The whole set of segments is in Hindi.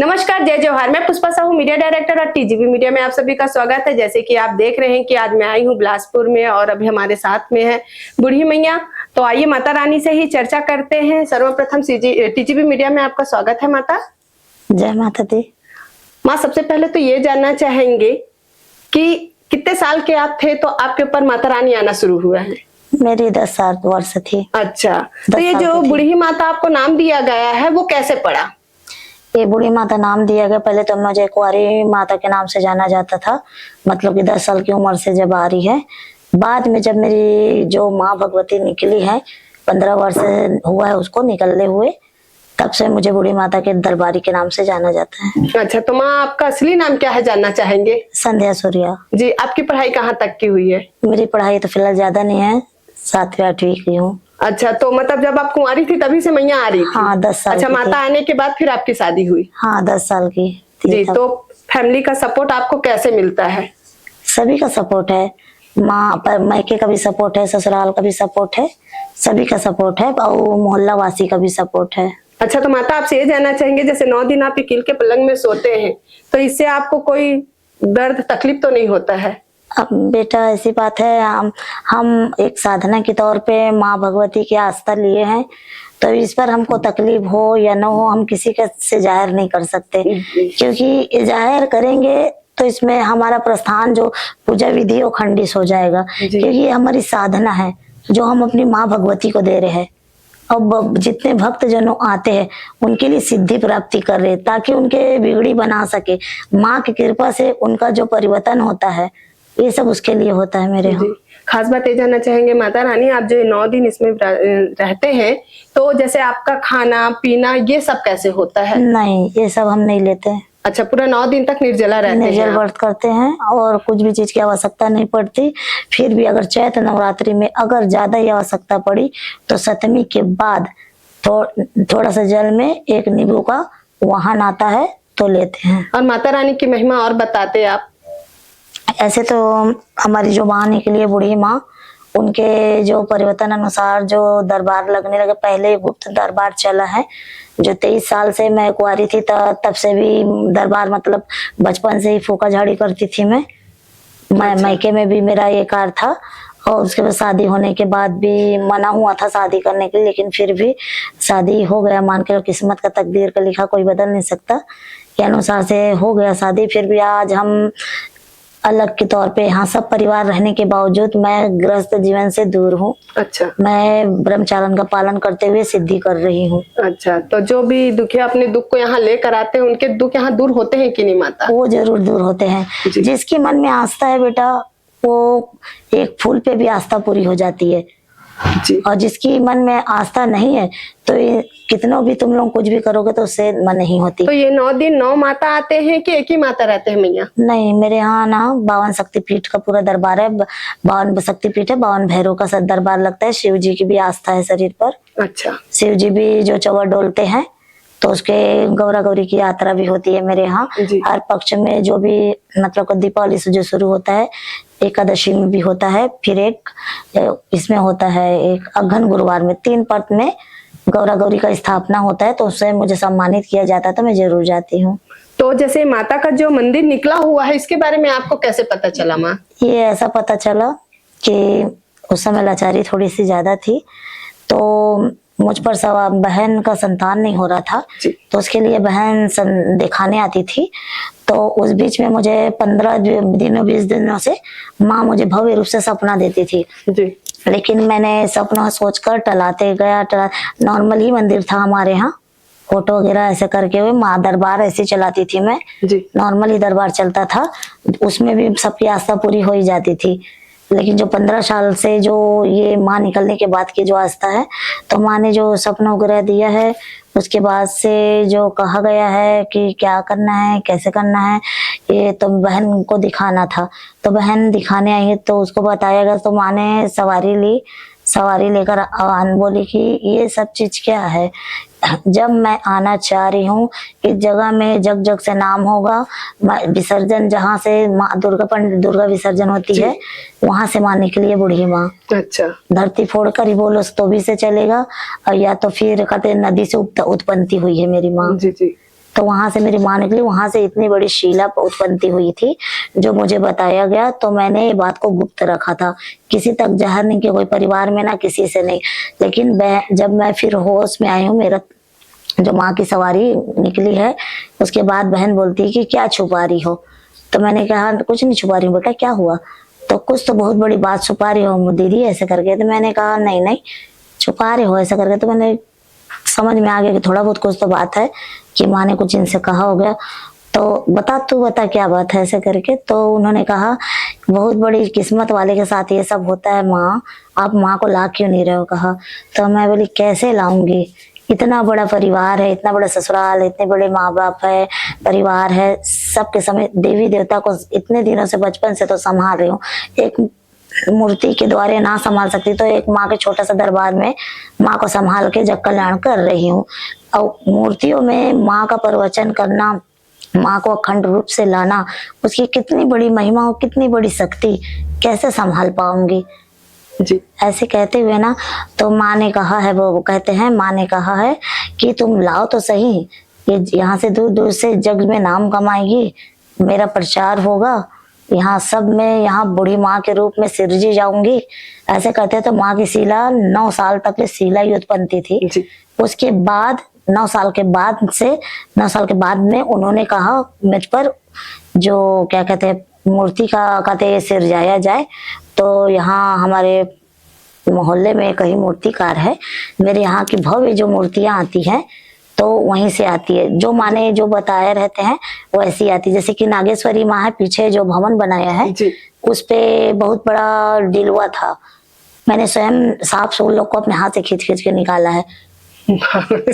नमस्कार, जय जवाहर। मैं पुष्पा साहू, मीडिया डायरेक्टर और टीजीवी मीडिया में आप सभी का स्वागत है। जैसे कि आप देख रहे हैं कि आज मैं आई हूं बिलासपुर में और अभी हमारे साथ में है बूढ़ी मैया। तो आइए माता रानी से ही चर्चा करते हैं। सर्वप्रथम टीजीवी मीडिया में आपका स्वागत है माता। जय माता दी। माँ, सबसे पहले तो ये जानना चाहेंगे कि कितने साल के आप थे तो आपके ऊपर माता रानी आना शुरू हुआ है? मेरी 10 वर्ष थी। अच्छा, तो ये जो बूढ़ी माता आपको नाम दिया गया है वो कैसे पड़ा? ये बूढ़ी माता नाम दिया गया, पहले तो मुझे कुंवारी माता के नाम से जाना जाता था, मतलब कि 10 साल की उम्र से जब आ रही है। बाद में जब मेरी जो माँ भगवती निकली है, 15 वर्ष हुआ है उसको निकलने हुए, तब से मुझे बूढ़ी माता के दरबारी के नाम से जाना जाता है। अच्छा, तो माँ आपका असली नाम क्या है जानना चाहेंगे? संध्या सूर्या जी। आपकी पढ़ाई कहाँ तक की हुई है? मेरी पढ़ाई तो फिलहाल ज्यादा नहीं है, 7वीं 8वीं की हूँ। अच्छा, तो मतलब जब आप कुंवारी थी तभी से मैया आ रही थी? हाँ, 10 साल। अच्छा, माता आने के बाद फिर आपकी शादी हुई? हाँ, 10 साल की थी। जी, तो फैमिली का सपोर्ट आपको कैसे मिलता है? सभी का सपोर्ट है, माँ पर मायके का भी सपोर्ट है, ससुराल का भी सपोर्ट है, सभी का सपोर्ट है और मोहल्ला वासी का भी सपोर्ट है। अच्छा, तो माता आपसे ये जानना चाहेंगे, जैसे 9 दिन आप कील के पलंग में सोते हैं तो इससे आपको कोई दर्द तकलीफ तो नहीं होता है? अब बेटा ऐसी बात है, हम एक साधना के तौर पे माँ भगवती की आस्था लिए हैं, तो इस पर हमको तकलीफ हो या न हो हम किसी का से जाहिर नहीं कर सकते, क्योंकि जाहिर करेंगे तो इसमें हमारा प्रस्थान जो पूजा विधि वो खंडित हो जाएगा, क्योंकि ये हमारी साधना है जो हम अपनी माँ भगवती को दे रहे हैं। अब जितने भक्त जनों आते हैं उनके लिए सिद्धि प्राप्ति कर रहे, ताकि उनके बिगड़ी बना सके। माँ की कृपा से उनका जो परिवर्तन होता है ये सब उसके लिए होता है मेरे यहाँ। खास बात ये जानना चाहेंगे माता रानी, आप जो 9 दिन इसमें रहते हैं तो जैसे आपका खाना पीना ये सब कैसे होता है? नहीं, ये सब हम नहीं लेते हैं। अच्छा, पूरा 9 दिन तक निर्जला रहते हैं? निर्जल व्रत करते हैं और कुछ भी चीज की आवश्यकता नहीं पड़ती। फिर भी अगर चैत्र नवरात्रि में अगर ज्यादा ही आवश्यकता पड़ी तो 7वीं के बाद थोड़ा सा जल में 1 नींबू का वाहन आता है तो लेते हैं। और माता रानी की महिमा और बताते आप? ऐसे तो हमारी जो माँ निकली बूढ़ी माँ, उनके जो परिवर्तन अनुसार जो दरबार लगने लगे, पहले गुप्त दरबार चला है जो 23 साल से मैं कुंवारी थी तब से भी दरबार, मतलब बचपन से ही फूका झाड़ी करती थी मैं। मायके में भी मेरा ये कार्य था और उसके बाद शादी होने के बाद भी मना हुआ था शादी करने के लिए, लेकिन फिर भी शादी हो गया। मान के किस्मत का तकदीर का लिखा कोई बदल नहीं सकता, के अनुसार से हो गया शादी। फिर भी आज हम अलग के तौर पे यहाँ सब परिवार रहने के बावजूद मैं गृहस्थ जीवन से दूर हूँ। अच्छा, मैं ब्रह्मचारण का पालन करते हुए सिद्धि कर रही हूँ। अच्छा, तो जो भी दुखिया अपने दुख को यहाँ लेकर आते हैं उनके दुख यहाँ दूर होते हैं कि नहीं माता? वो जरूर दूर होते हैं। जिसकी मन में आस्था है बेटा, वो एक फूल पे भी आस्था पूरी हो जाती है जी। और जिसकी मन में आस्था नहीं है तो कितनों भी तुम लोग कुछ भी करोगे तो उससे मन नहीं होती। तो ये 9 दिन 9 माता आते हैं कि एक ही माता रहते हैं मैया? नहीं, मेरे यहाँ ना 52 शक्तिपीठ का पूरा दरबार है। 52 शक्तिपीठ है, 52 भैरव का दरबार लगता है। शिव जी की भी आस्था है शरीर पर। अच्छा, शिव जी भी जो चवर डोलते हैं तो उसके गौरा गौरी की यात्रा भी होती है मेरे यहाँ। हर पक्ष में जो भी मतलब दीपावली से जो शुरू होता है, एकादशी में भी होता है, फिर एक इसमें होता है एक अघन गुरुवार में 3 पर्त में गौरा गौरी का स्थापना होता है, तो उससे मुझे सम्मानित किया जाता है तो मैं जरूर जाती हूँ। तो जैसे माता का जो मंदिर निकला हुआ है इसके बारे में आपको कैसे पता चला माँ? ये ऐसा पता चला कि उस समय लाचारी थोड़ी सी ज्यादा थी, तो मुझ पर बहन का संतान नहीं हो रहा था, तो उसके लिए बहन दिखाने आती थी। तो उस बीच में मुझे 15 दिनों 20 दिनों से माँ मुझे भव्य रूप से सपना देती थी जी। लेकिन मैंने सपना सोचकर टलाते गया। नॉर्मल ही मंदिर था हमारे यहाँ, फोटो वगैरह ऐसे करके हुए माँ दरबार ऐसे चलाती थी मैं जी। नॉर्मल ही दरबार चलता था, उसमें भी सबकी आस्था पूरी हो ही जाती थी। लेकिन जो 15 साल से जो ये माँ निकलने के बाद की जो आस्था है, तो माँ ने जो सपना वगैरह दिया है उसके बाद से जो कहा गया है कि क्या करना है कैसे करना है, ये तो बहन को दिखाना था। तो बहन दिखाने आई तो उसको बताया गया, तो माँ ने सवारी लेकर बोली कि ये सब चीज क्या है। जब मैं आना चाह रही हूँ इस जगह में, जग जग से नाम होगा, विसर्जन जहाँ से माँ दुर्गा विसर्जन होती है वहां से माँ निकली है बूढ़ी माँ। अच्छा, धरती फोड़ कर ही बोलो तो भी से चलेगा, और या तो फिर कहते नदी से उत्पत्ति हुई है मेरी माँ। जी जी। तो वहां से मेरी माँ निकली, वहां से इतनी बड़ी शीला उत्पत्ति हुई थी जो मुझे बताया गया। तो मैंने ये बात को गुप्त रखा था, किसी तक जाहिर नहीं किया, कोई परिवार में ना किसी से नहीं। लेकिन जब मैं फिर होश में आई हूँ, मेरा जो माँ की सवारी निकली है, उसके बाद बहन बोलती है कि क्या छुपा रही हो। तो मैंने कहा कुछ नहीं छुपा रही हूँ बेटा, क्या हुआ? तो कुछ तो बहुत बड़ी बात छुपा रही हो दीदी ऐसे करके। तो मैंने कहा नहीं नहीं छुपा रहे हो ऐसा करके। तो मैंने समझ में आ गया कि थोड़ा बहुत कुछ तो बात है, कि माँ ने कुछ इनसे कहा हो गया। तो बता तू बता क्या बात है ऐसे करके। तो उन्होंने कहा बहुत बड़ी किस्मत वाले के साथ ये सब होता है माँ, आप माँ को ला क्यों नहीं रहे हो? कहा। तो मैं बोली कैसे लाऊंगी, इतना बड़ा परिवार है, इतना बड़ा ससुराल, इतने बड़े माँ बाप है, परिवार है, सबके समय देवी देवता को इतने दिनों से बचपन से तो संभाल रही हूँ, एक मूर्ति के द्वारे ना संभाल सकती तो एक माँ के छोटा सा दरबार में माँ को संभाल के जग कल्याण कर रही हूँ। और मूर्तियों में माँ का प्रवचन करना, माँ को अखंड रूप से लाना, उसकी कितनी बड़ी महिमा हो, कितनी बड़ी शक्ति, कैसे संभाल पाऊंगी जी। ऐसे कहते हुए ना, तो माँ ने कहा है, वो कहते हैं माँ ने कहा है कि तुम लाओ तो सही, ये यहाँ से दूर दूर से जग में नाम कमाएगी, मेरा प्रचार होगा, यहाँ सब में, यहाँ बूढ़ी माँ के रूप में सिरजी जाऊंगी। ऐसे कहते हैं। तो माँ की शीला 9 साल तक की शीला ही उत्पत्ति थी जी। उसके बाद 9 साल के बाद से 9 साल के बाद में उन्होंने कहा मुझ पर जो क्या कहते हैं मूर्ति का कहते सिरजाया जाए। तो यहाँ हमारे मोहल्ले में कई मूर्तिकार है, मेरे यहाँ की भव्य जो मूर्तियां आती हैं तो वहीं से आती है, जो माने जो बताए रहते हैं वो ऐसी आती है। जैसे कि नागेश्वरी माँ है, पीछे जो भवन बनाया है उस पे बहुत बड़ा डिलवा था, मैंने स्वयं सांप सूल लोग को अपने हाथ से खींच खींच के निकाला है।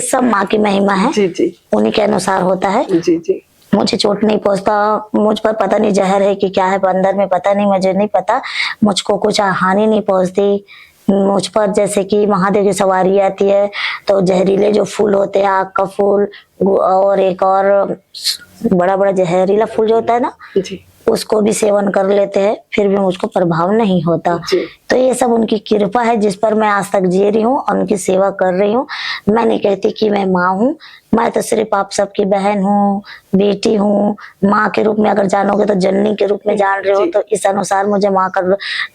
सब माँ की महिमा है जी जी। उन्हीं के अनुसार होता है जी जी। मुझे चोट नहीं पहुंचता, मुझ पर पता नहीं जहर है कि क्या है अंदर में, पता नहीं, मुझे नहीं पता, मुझको कुछ हानि नहीं पहुंचती मुझ पर। जैसे कि महादेव की सवारी आती है तो जहरीले जो फूल होते हैं, आग का फूल और एक और बड़ा बड़ा जहरीला फूल जो होता है ना जी, उसको भी सेवन कर लेते हैं, फिर भी मुझको प्रभाव नहीं होता। तो ये सब उनकी कृपा है जिस पर मैं आज तक जी रही हूँ और उनकी सेवा कर रही हूँ। मैं नहीं कहती कि मैं माँ हूँ, मैं तो सिर्फ आप सबकी बहन हूँ, बेटी हूँ। माँ के रूप में अगर जानोगे तो जननी के रूप में जान रहे हो, तो इस अनुसार मुझे माँ का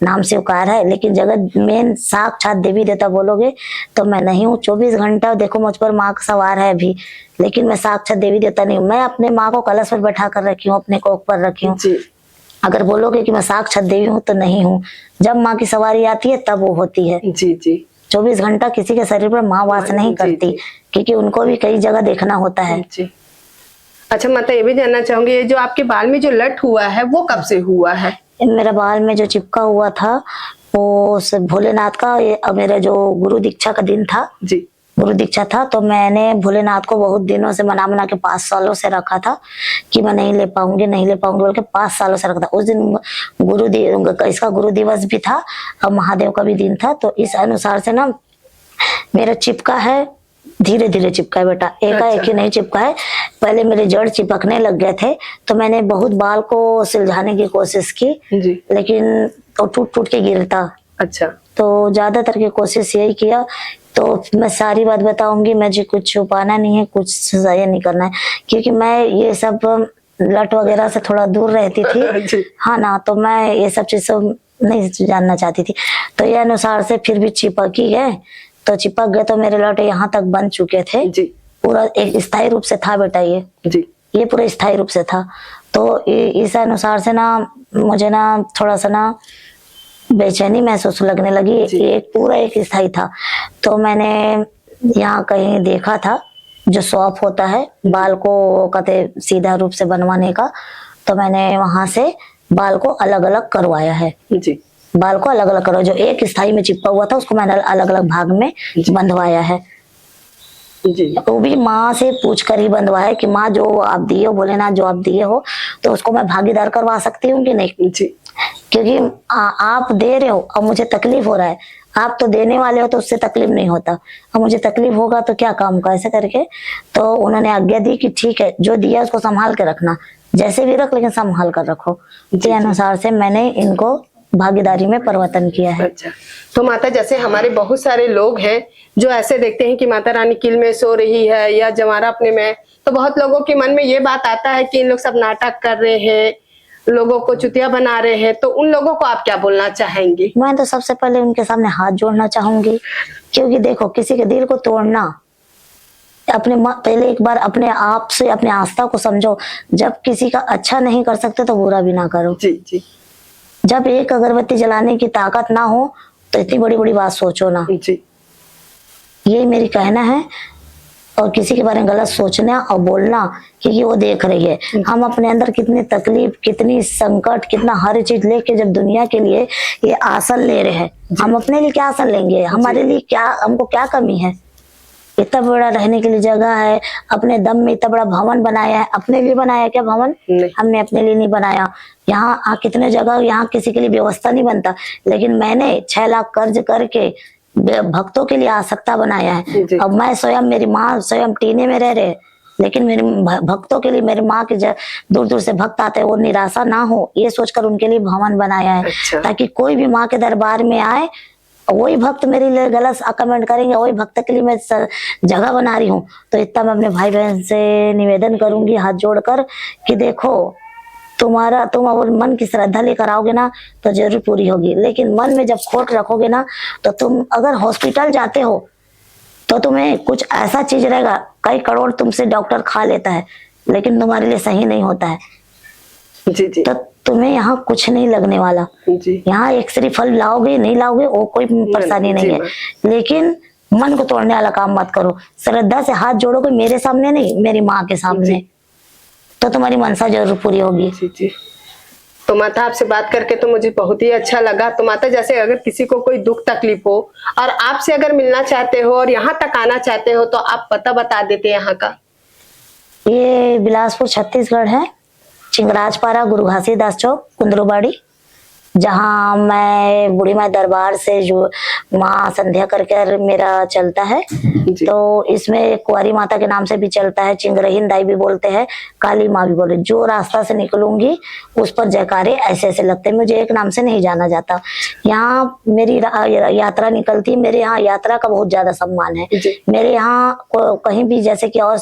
नाम स्वीकार है। लेकिन जगत में साक्षात देवी देवता बोलोगे तो मैं नहीं हूँ। 24 घंटा देखो मुझ पर माँ का सवार है अभी, लेकिन मैं साक्षात देवी देवता नहीं हूँ। मैं अपने माँ को कलश पर बैठा कर रखी हूँ, अपने कोख पर रखी हूँ। अगर बोलोगे कि मैं साक्षात देवी हूँ तो नहीं हूँ। जब माँ की सवारी आती है तब वो होती है जी जी। 24 घंटा किसी के शरीर पर माँ वास नहीं करती, क्योंकि उनको भी कई जगह देखना होता है जी। अच्छा, मैं तो ये भी जानना चाहूंगी, ये जो आपके बाल में जो लट हुआ है वो कब से हुआ है? मेरा बाल में जो चिपका हुआ था वो भोलेनाथ का, मेरा जो गुरु दीक्षा का दिन था जी, गुरु दीक्षा था, तो मैंने भोलेनाथ को बहुत दिनों से मना के 5 सालों से रखा था कि मैं नहीं ले पाऊंगी बोल के 5 सालों से रखा था। उस दिन इसका गुरु दिवस भी था और महादेव का भी दिन था। तो इस अनुसार से ना मेरा चिपका है, धीरे धीरे चिपका है बेटा, एकाएक ही नहीं चिपका है। पहले मेरे जड़ चिपकने लग गए थे तो मैंने बहुत बाल को सुलझाने की कोशिश की जी, लेकिन तो टूट टूट के गिरता। अच्छा, तो ज्यादातर की कोशिश यही किया। तो मैं सारी बात बताऊंगी, मुझे कुछ छुपाना नहीं है, कुछ सजाया नहीं करना है, क्योंकि मैं ये सब लट वगैरह से थोड़ा दूर रहती थी हाँ ना, तो मैं ये सब चीज नहीं जानना चाहती थी। तो ये अनुसार से फिर भी चिपक ही गए, तो चिपक गए तो मेरे लट यहाँ तक बन चुके थे जी। पूरा एक स्थायी रूप से था बेटा ये जी, ये पूरा स्थायी रूप से था। तो इस अनुसार से ना मुझे ना थोड़ा सा ना बेचैनी महसूस लगने लगी। एक पूरा एक स्थायी था। तो मैंने यहाँ कहीं देखा था जो शॉप होता है बाल को कहते सीधा रूप से बनवाने का, तो मैंने वहां से बाल को अलग अलग करवाया है जी। बाल को अलग अलग करवाया, जो एक स्थायी में चिपका हुआ था उसको मैंने अलग अलग भाग में बंधवाया है जी। वो भी माँ से पूछ कर ही बंधवाया कि माँ जो आप दिए हो, भोलेनाथ जो आप दिए हो, तो उसको मैं भागीदार करवा सकती हूँ कि नहीं जी। क्योंकि आप दे रहे हो और मुझे तकलीफ हो रहा है, आप तो देने वाले हो तो उससे तकलीफ नहीं होता, और मुझे तकलीफ होगा तो क्या काम का, ऐसे करके। तो उन्होंने आज्ञा दी कि ठीक है, जो दिया उसको संभाल के रखना, जैसे भी रख लेकिन संभाल कर रखो। इसी अनुसार से मैंने इनको भागीदारी में परिवर्तन किया है। अच्छा, तो माता जैसे हमारे बहुत सारे लोग हैं जो ऐसे देखते हैं कि माता रानी किल में सो रही है या जमारा अपने में, तो बहुत लोगों के मन में ये बात आता है कि इन लोग सब नाटक कर रहे हैं, लोगों को चुतिया बना रहे हैं, तो उन लोगों को आप क्या बोलना चाहेंगी? मैं तो सबसे पहले उनके सामने हाथ जोड़ना चाहूंगी, क्योंकि देखो किसी के दिल को तोड़ना, पहले एक बार अपने आप से अपने आस्था को समझो। जब किसी का अच्छा नहीं कर सकते तो बुरा भी ना करो। जी जी जब एक अगरबत्ती जलाने की ताकत ना हो तो इतनी बड़ी बड़ी बात सोचो ना। जी, यही मेरी कहना है। और किसी के बारे में गलत सोचना और बोलना, क्योंकि वो देख रही है हम अपने अंदर कितनी तकलीफ, कितनी संकट, कितना हर चीज लेके जब दुनिया के लिए ये आसन ले रहे हैं, हम अपने लिए क्या आसन लेंगे? हमारे लिए क्या, हमको क्या कमी है? इतना बड़ा रहने के लिए जगह है, अपने दम में इतना बड़ा भवन बनाया है। अपने लिए बनाया क्या भवन? हमने अपने लिए नहीं बनाया। यहाँ कितने जगह, यहाँ किसी के लिए व्यवस्था नहीं बनता, लेकिन मैंने 6 लाख कर्ज करके भक्तों के लिए आसक्ता बनाया है। अब मैं स्वयं, मेरी माँ स्वयं टीने में रह रहे, लेकिन मेरे भक्तों के लिए, मेरी माँ के दूर दूर से भक्त आते हैं, वो निराशा ना हो ये सोचकर उनके लिए भवन बनाया है। अच्छा। ताकि कोई भी माँ के दरबार में आए, वही भक्त मेरे लिए गलत कमेंट करेंगे, वही भक्त के लिए मैं जगह बना रही हूँ। तो इतना मैं अपने भाई बहन से निवेदन करूंगी हाथ जोड़कर कि देखो, तुम अगर मन की श्रद्धा लेकर आओगे ना तो जरूर पूरी होगी, लेकिन मन में जब खोट रखोगे ना, तो तुम अगर हॉस्पिटल जाते हो तो तुम्हें कुछ ऐसा चीज रहेगा, कई करोड़ तुमसे डॉक्टर खा लेता है, लेकिन तुम्हारे लिए सही नहीं होता है। जी जी, तो तुम्हें यहाँ कुछ नहीं लगने वाला। यहाँ एक्सरे फल लाओगे नहीं लाओगे वो कोई परेशानी नहीं है, लेकिन मन को तोड़ने वाला काम मत करो। श्रद्धा से हाथ जोड़ोगे, मेरे सामने नहीं, मेरी माँ के सामने, तो तुम्हारी मनसा जरूर पूरी होगी। जी जी। तो माता आपसे बात करके तो मुझे बहुत ही अच्छा लगा। तो माता जैसे अगर किसी को कोई दुख तकलीफ हो और आपसे अगर मिलना चाहते हो और यहाँ तक आना चाहते हो तो आप पता बता देते हैं यहाँ का? ये बिलासपुर छत्तीसगढ़ है, चिंगराजपारा, गुरु घासीदास चौक, कुंदरूबाड़ी, जहाँ मैं बूढ़ी माई दरबार से जो माँ संध्या करके मेरा चलता है। तो इसमें कुंवारी माता के नाम से भी चलता है, चिंगरहीन दाई भी बोलते हैं, काली माँ भी बोलते। जो रास्ता से निकलूंगी उस पर जयकारे ऐसे ऐसे लगते हैं, मुझे एक नाम से नहीं जाना जाता। यहाँ मेरी यात्रा निकलती, मेरे यहाँ यात्रा का बहुत ज्यादा सम्मान है। मेरे यहाँ कहीं भी जैसे कि और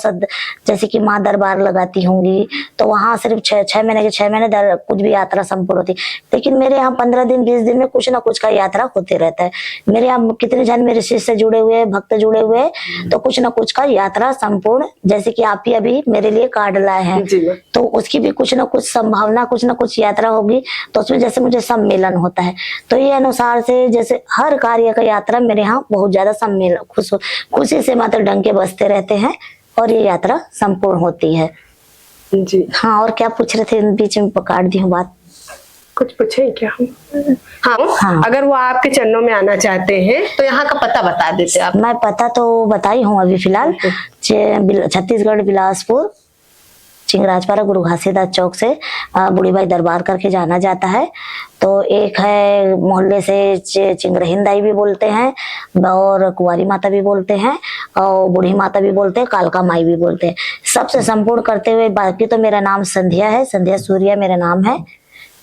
जैसे कि माँ दरबार लगाती होंगी तो वहाँ सिर्फ 6 महीने के 6 महीने कुछ भी यात्रा संपूर्ण होती, लेकिन मेरे यहाँ 15 दिन 20 दिन में कुछ ना कुछ का यात्रा होते रहता है। मेरे यहाँ कितने जन मेरे शिष्य जुड़े हुए, भक्त जुड़े हुए, तो कुछ ना कुछ का यात्रा संपूर्ण, जैसे कि आप ही अभी मेरे लिए कार्ड लाए हैं, तो उसकी भी कुछ ना कुछ संभावना, कुछ ना कुछ यात्रा होगी, तो उसमें जैसे मुझे सम्मेलन होता है, तो ये अनुसार से जैसे हर कार्य का यात्रा मेरे यहाँ बहुत ज्यादा सम्मेलन, खुशी से मतलब डंके बजते रहते हैं और ये यात्रा संपूर्ण होती है। जी हाँ, और क्या पूछ रहे थे? बीच में पकड़ दी हूँ बात। कुछ पूछे क्या हम? हाँ, अगर वो आपके चरणों में आना चाहते हैं तो यहाँ का पता बता देते आप। मैं पता तो बताई हूँ अभी फिलहाल, छत्तीसगढ़ बिलासपुर, चिंगराजपारा, गुरु घासीदास चौक से बूढ़ी बाई दरबार करके जाना जाता है। तो एक है मोहल्ले से चिंगरहीन दाई भी बोलते हैं और कुंवारी माता भी बोलते हैं और बूढ़ी माता भी बोलते हैं, कालका माई भी बोलते हैं। सबसे संपूर्ण करते हुए, बाकी तो मेरा नाम संध्या है, संध्या सूर्या मेरा नाम है,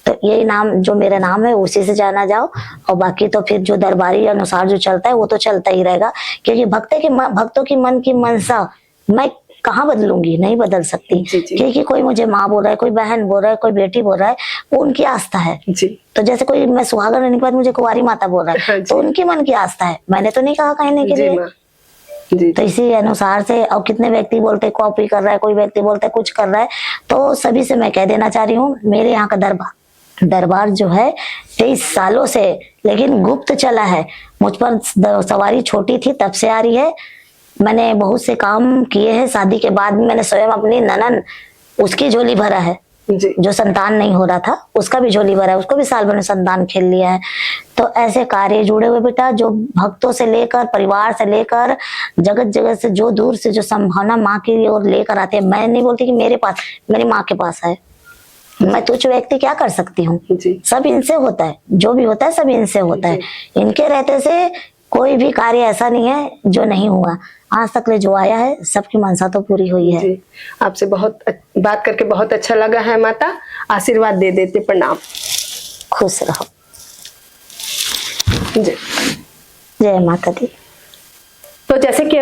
तो यही नाम जो मेरा नाम है उसी से जाना जाओ। और बाकी तो फिर जो दरबारी अनुसार जो चलता है वो तो चलता ही रहेगा, क्योंकि भक्तों की मन की मनसा मैं कहाँ बदलूंगी, नहीं बदल सकती। क्योंकि कोई मुझे माँ बोल रहा है, कोई बहन बोल रहा है, कोई बेटी बोल रहा है, वो उनकी आस्था है। तो जैसे कोई मैं सुहागन रहने के बाद मुझे कुंवारी माता बोल रहा है, तो उनकी मन की आस्था है, मैंने तो नहीं कहा कहने के लिए। तो इसी अनुसार से, और कितने व्यक्ति बोलते कॉपी कर रहा है, कोई व्यक्ति बोलते कुछ कर रहा है, तो सभी से मैं कह देना चाह रही हूँ, मेरे यहाँ का दरबार जो है 23 सालों से, लेकिन गुप्त चला है। मुझ पर सवारी छोटी थी तब से आ रही है। मैंने बहुत से काम किए हैं, शादी के बाद मैंने स्वयं अपनी ननन उसकी झोली भरा है, जो संतान नहीं हो रहा था उसका भी झोली भरा है, उसको भी साल भर में संतान खेल लिया है। तो ऐसे कार्य जुड़े हुए बेटा, जो भक्तों से लेकर, परिवार से लेकर, जगत जगत से, जो दूर से जो संभावना माँ की ओर लेकर आते हैं। मैं नहीं बोलती कि मेरे पास, मेरी माँ के पास है, मैं तुच्छ व्यक्ति क्या कर सकती हूँ? सब इनसे होता है, जो भी होता है सब इनसे होता है। इनके रहते से कोई भी कार्य ऐसा नहीं है जो नहीं हुआ, आज तक ले जो आया है सबकी मनसा तो पूरी हुई है। आपसे बहुत बात करके बहुत अच्छा लगा है माता, आशीर्वाद दे देते, प्रणाम। खुश रहो। जी। जय माता दी। तो जैसे कि